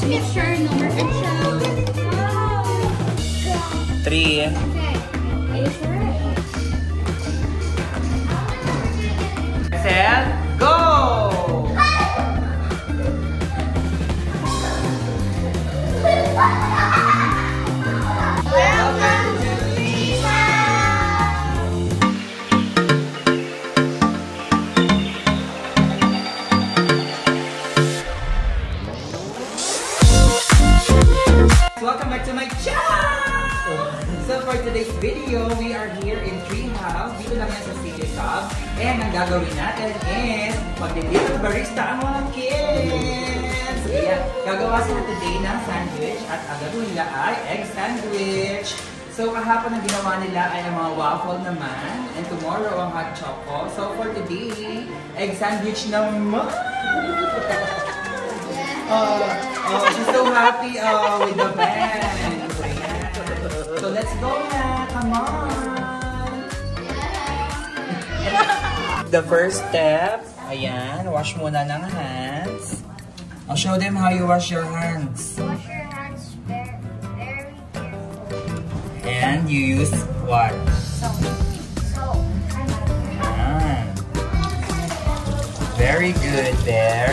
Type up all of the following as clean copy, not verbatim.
mixture, no more ketchup. 3. Okay. Are you sure? Set, go! Welcome to Lisa! Welcome back to my channel! So for today's video, we are here in Treehouse. Dito lang yan sa City Sub. And ang gagawin natin is mag-deliver barista ang mga kids! Kaya gagawa sila today ng sandwich at ang gagawin nila ay egg sandwich. So kahapon ang ginawa nila ay ang mga waffle naman. And tomorrow ang hot choco. So for today, egg sandwich naman! She's so happy with the band. So let's go na, come on! The first step, ayan, wash muna ng hands. I'll show them how you wash your hands. Wash your hands very carefully. And you use what? Soap. Ayan. Very good there.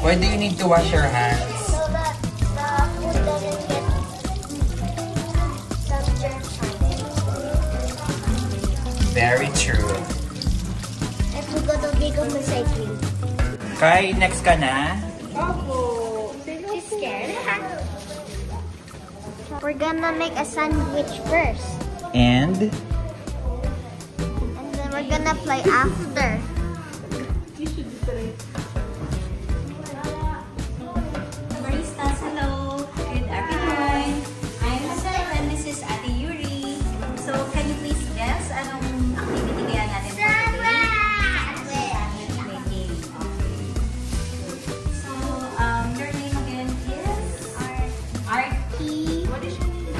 Why do you need to wash your hands? So that the food doesn't get some germs on it. Very true. I forgot to take off my cycling. Kai, next ka na? Oh, she's scared. We're gonna make a sandwich first. And And then we're gonna play after. Baristas, hello. Good afternoon. I'm Seth and this is Ate Yuri. So, can you please guess anong activity kaya natin for today? Sandwich making. Okay. So, your name again is? Artie. What is your name?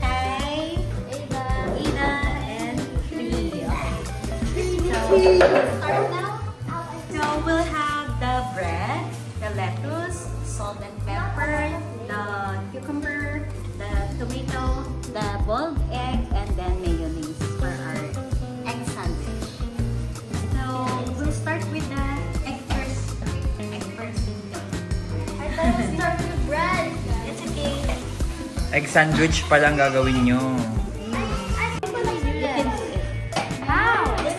Kai, Ida, and Lee. Okay. So, start now. So, we'll have the bread, the lettuce, salt and pepper, the cucumber, the tomato, the boiled egg, and then mayonnaise for our egg sandwich. So, we'll start with the egg first. Egg first. I thought we'll start with bread. It's okay. egg sandwich pa lang gagawin nyo. I think we'll do You can that. do it. How? Yeah, it's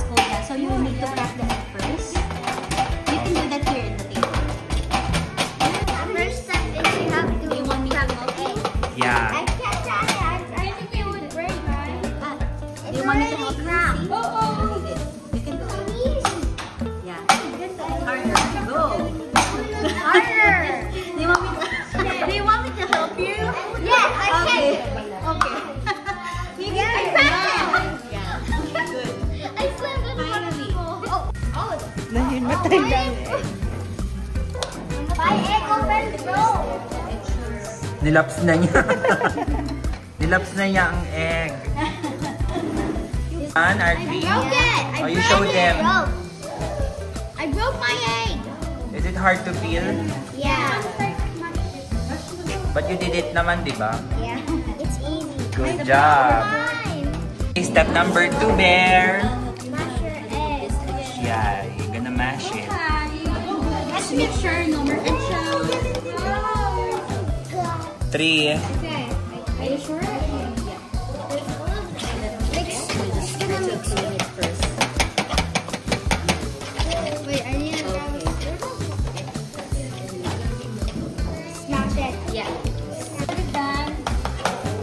cool. Yeah. So, you need to crack the egg first. You can do that here in the table. First step is you have to. You want me to help you? Yeah. I can't try it. I think it would break, right? Do you want me to help you? See? Oh, You can do it. easy. Yeah. Harder. Go. Harder. Do you want me to help you? Yes, I can. Okay. Okay. Maybe Yeah, I I can. can. Yeah. Good. I slammed it. Finally. Oh. Nahimatay lang eh. My egg open, bro. Nilaps na niya. Nilaps na niya ang egg. And Artie, Broke it. I Oh, you broke showed it. them. I broke my egg. is it hard to peel? Yeah. But you did it naman, di ba? Yeah. It's easy. Good job. Fine. Okay, step number 2, Bear. Mash your egg. Yeah, you're gonna mash it. Let's make sure no more ketchup. 3. Okay. Are you sure? Wait, I need to grab a smash it. Yeah.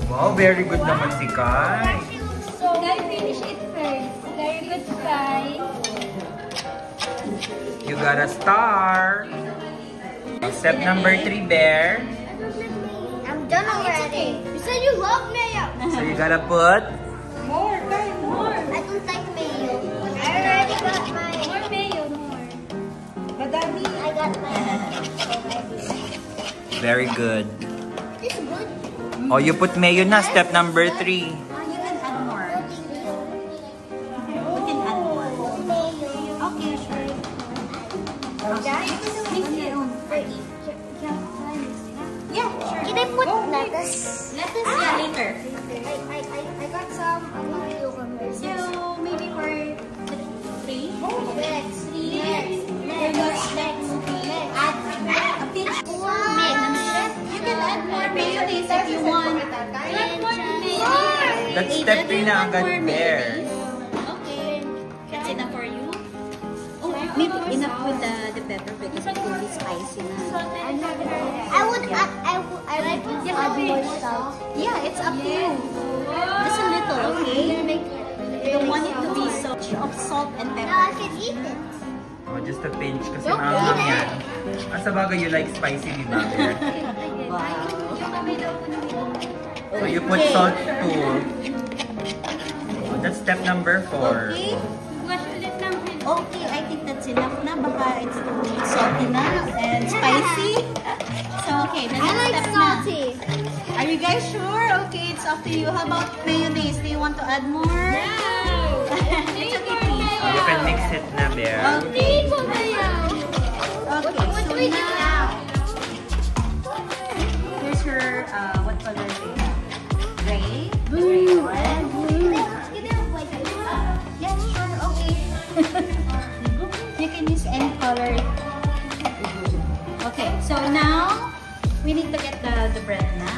Wow, very good naman si Kai. So, Kai, finish it first. Very good, Kai. You got a star. Step number 3, Bear. I'm done already. You said you love mayo. So you gotta put More, Kai, more. I don't like mayo. I already got my. More mayo, more. Madami. I got my. very good. It's good. Oh, you put mayo na. Step number 3. You can add more. You can add more. Mayo. Okay, sure. Okay. Wait. Yeah, sure. Can I put lettuce? Lettuce, yeah, later. I got some cucumbers. So, maybe for 3? Next. Add a pinch more mix. You can add more mayonnaise if you want. That's step 3 na agad there. Okay. That's enough for you? Oh, maybe enough with the pepper because it will be spicy na. I would add more salt. Yeah, it's up to you. Just a little, okay? You don't want it to be so much of salt and Now I pepper. can eat it. Oh, just a pinch kasi maanghang yan. Sa bagay, you like spicy, di ba? Wow. So you put salt too. Oh, that's step number 4. Okay. Okay, I think that's enough na. Baka it's too salty na and spicy. So, okay, the I next like step salty. na. Are you guys sure? Okay, it's up to you. How about mayonnaise? Do you want to add more? No! It's okay, please. You can mix it na, Bear. Okay. Okay, What so do we do now, here's her, what color is it? Gray? Gray red? Yeah, sure, okay. You can use any color. Okay, so now, we need to get the bread na.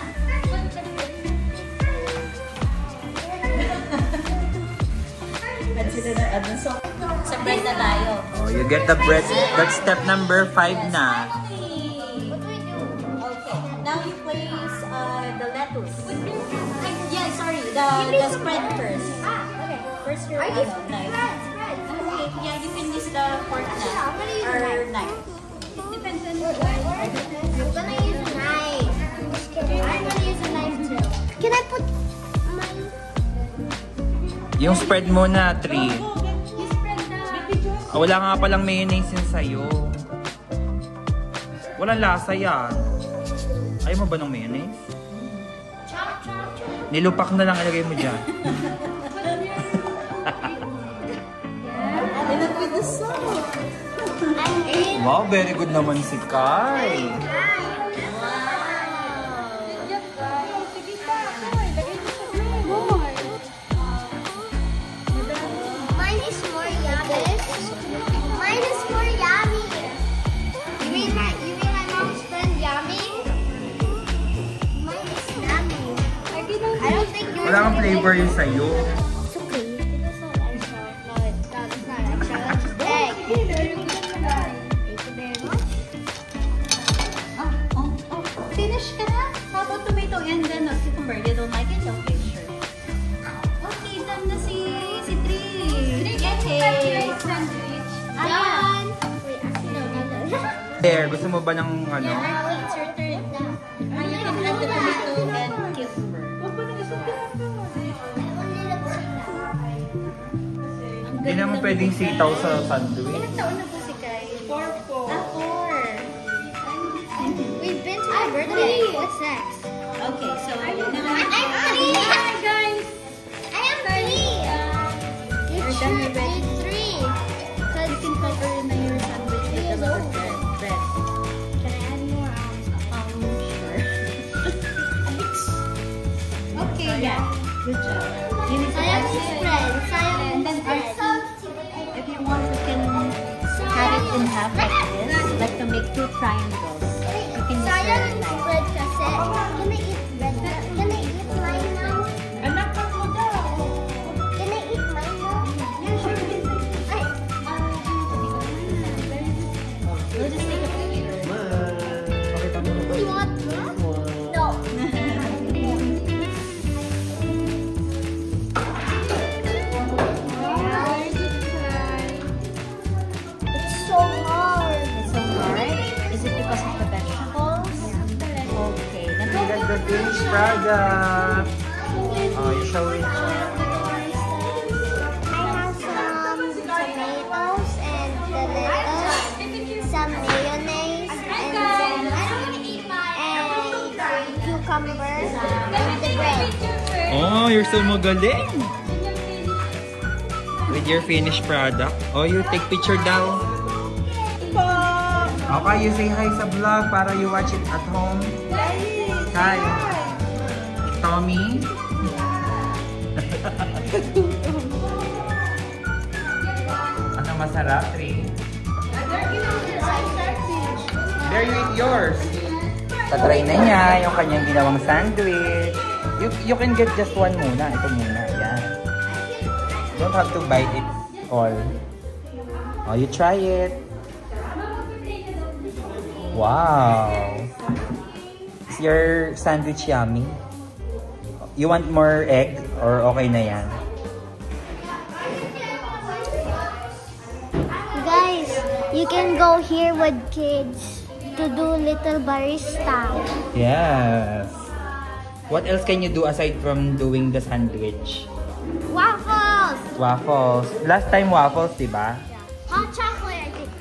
So, sa bread na tayo. Oh, you get the bread. That's step number 5 na. Okay, now you place the lettuce. Yeah, sorry, the spread first. First your knife. Okay, yeah, you can use the fork na or knife. It depends on the I'm gonna use a knife. I'm gonna use a knife too. Can I put my... Yung spread mo na 3. Wala nga palang mayonnaise yun sa'yo. Walang lasa yan. Ayaw mo ba ng mayonnaise? Nilupak na lang ilagay mo dyan. Wow, very good naman si Kai. Mine is more yummy. Mine is more yummy. You mean my mom's friend yummy? Mine is yummy. I don't think yours. Wala kang flavor yun sa'yo. It's okay. No, it's not extra. That's just egg. Thank you very much. Oh, finish ka na? How about tomato and then cucumber? You don't like it? Okay, sure. Okay, done na si Tri. Okay. Done. Wait, actually, no. There, gusto mo ba ng ano? Yeah, it's your turn. You can add the tomato and cucumber. Hindi naman pwedeng sitaw sa sandwich. Ilang taon na po si Kai? 4 po. 4. We've been to my birthday. What's next? Okay, so I'm 3. Hi, guys. I am 3. You're done already. 3. You can cover na your sandwich with the bread. Can I add more? Sure. Okay, yeah. Good job. You need to Sayang add yung it. spread. Sayang And yung then spread. if you want, you can cut it in half like this, like to make 2 triangles. You can use Sayang your yung knife. spread kasi. Can I eat bread? Can I eat mine now? Anak ka mo daw. Can I eat mine now? Yeah, sure. Ay, We'll just take a picture. you want more? No. It's so hard. It's so hard. Is it because of the vegetables? Okay. Then You got the finished product. Oh, you show it. I have some tomatoes and the lettuce, some mayonnaise, and cucumber, and the bread. Oh, you're so magaling. With your finished product. Oh, you take picture daw. Okay, you say hi sa vlog para you watch it at home. Hi. Tommy. Ano masarap, Tri? There, you eat yours. Tatry na niya yung kanyang ginawang sandwich. You can get just one muna. Ito muna. Yan. Don't have to bite it all. Oh, you try it. Wow. Is your sandwich yummy? You want more egg or okay na yan? Guys, you can go here with kids to do little barista. Yes. What else can you do aside from doing the sandwich? Waffles! Waffles. Last time waffles, di ba? Hot chocolate, I think.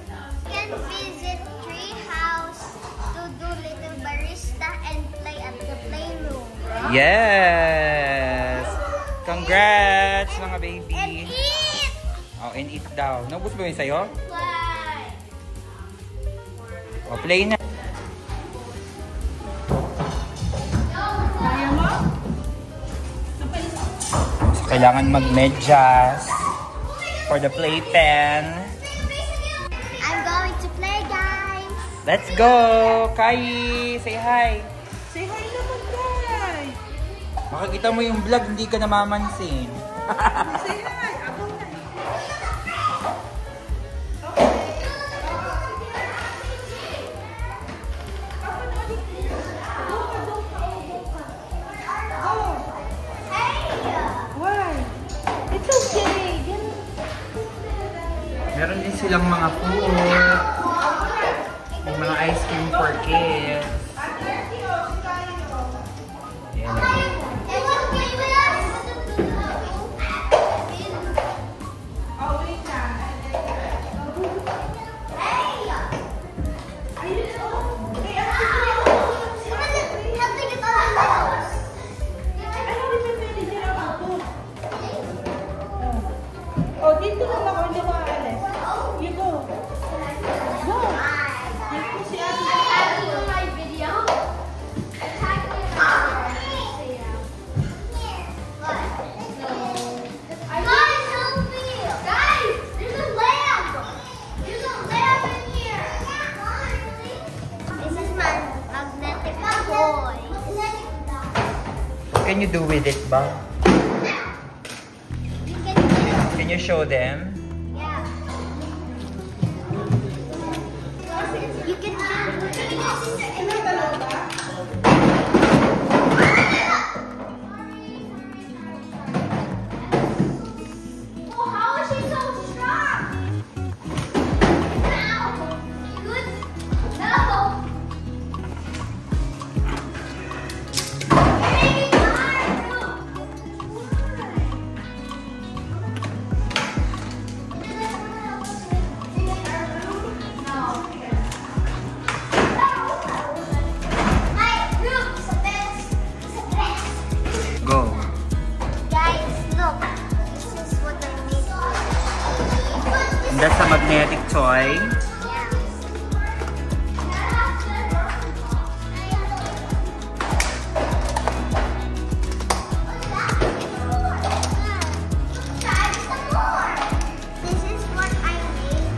Can visit tree house to do little barista and play at the playroom. Yes! Congrats, mga baby! And eat! Oh, and eat daw. Naubos ba yun sa'yo? Play! Oh, play na. So, kailangan mag-medyas for the playpen. I'm going to play, guys! Let's go! Kai! Say hi! Say hi naman, guys! Makikita mo yung vlog, hindi ka namamansin. Say hi! Ako na. Why? It's okay. Meron din silang mga food. May mga ice cream for kids. Yan. They want to play with us? Oh, dito lang ako, hindi mo aalis. You go. Go. Dito si Ate. Can you do with it ba? Can you show them? Yeah. You can Oh, how is she so strong? No. Good. No. Go. Guys, look. This is what I made. And that's a magnetic toy. This is what I made.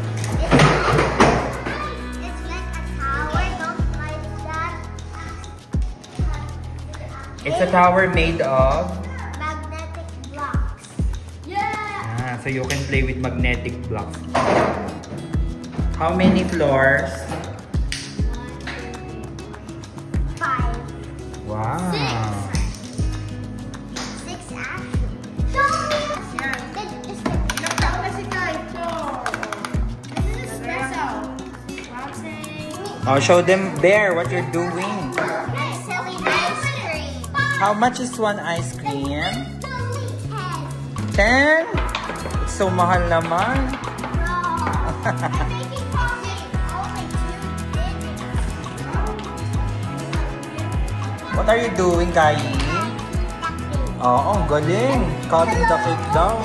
It's like a tower. Don't like that. It's a tower made of... Magnetic blocks. Yeah. so you can play with magnetic blocks. How many floors? 5. Wow. 6 actually. Show me. Ilang taon na si Kaito? This is espresso. Oh, show them there what you're doing. I'm selling ice cream. How much is one ice cream? Only 10. 10? It's so mahal naman. No. I'm making coffee. Only 2 digits. What are you doing, Kai? Oo, galing. Cutting the cake down.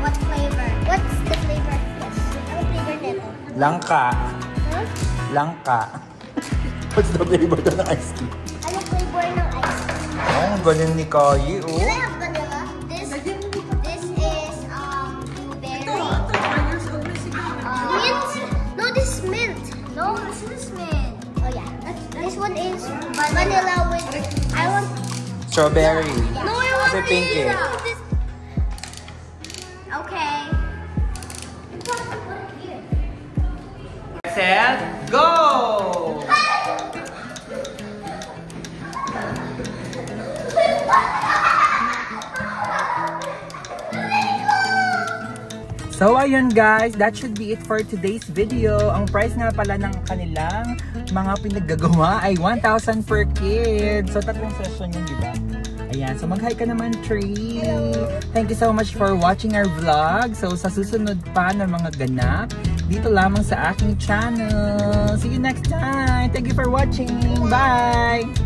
What flavor? What's the flavor? Yes. What flavor nito? Langka. Huh? Langka. What's the flavor ng ice cream? Ano flavor ng ice cream? Oh, ang galing ni Kayi, oh. Can I have vanilla? This is blueberry. Mint? No, this is mint. No, this is mint. Oh yeah. This one is vanilla with. I want. Strawberry. No, I want Kasi pink eh. vanilla. Okay. Set, go! So ayun guys, that should be it for today's video. Ang price nga pala ng kanilang mga pinaggagawa ay 1,000 per kid. So 3 session yun, di ba? Ayan, so mag-hi ka naman, Tree. Thank you so much for watching our vlog. So sa susunod pa ng mga ganap, dito lamang sa aking channel. See you next time. Thank you for watching. Bye!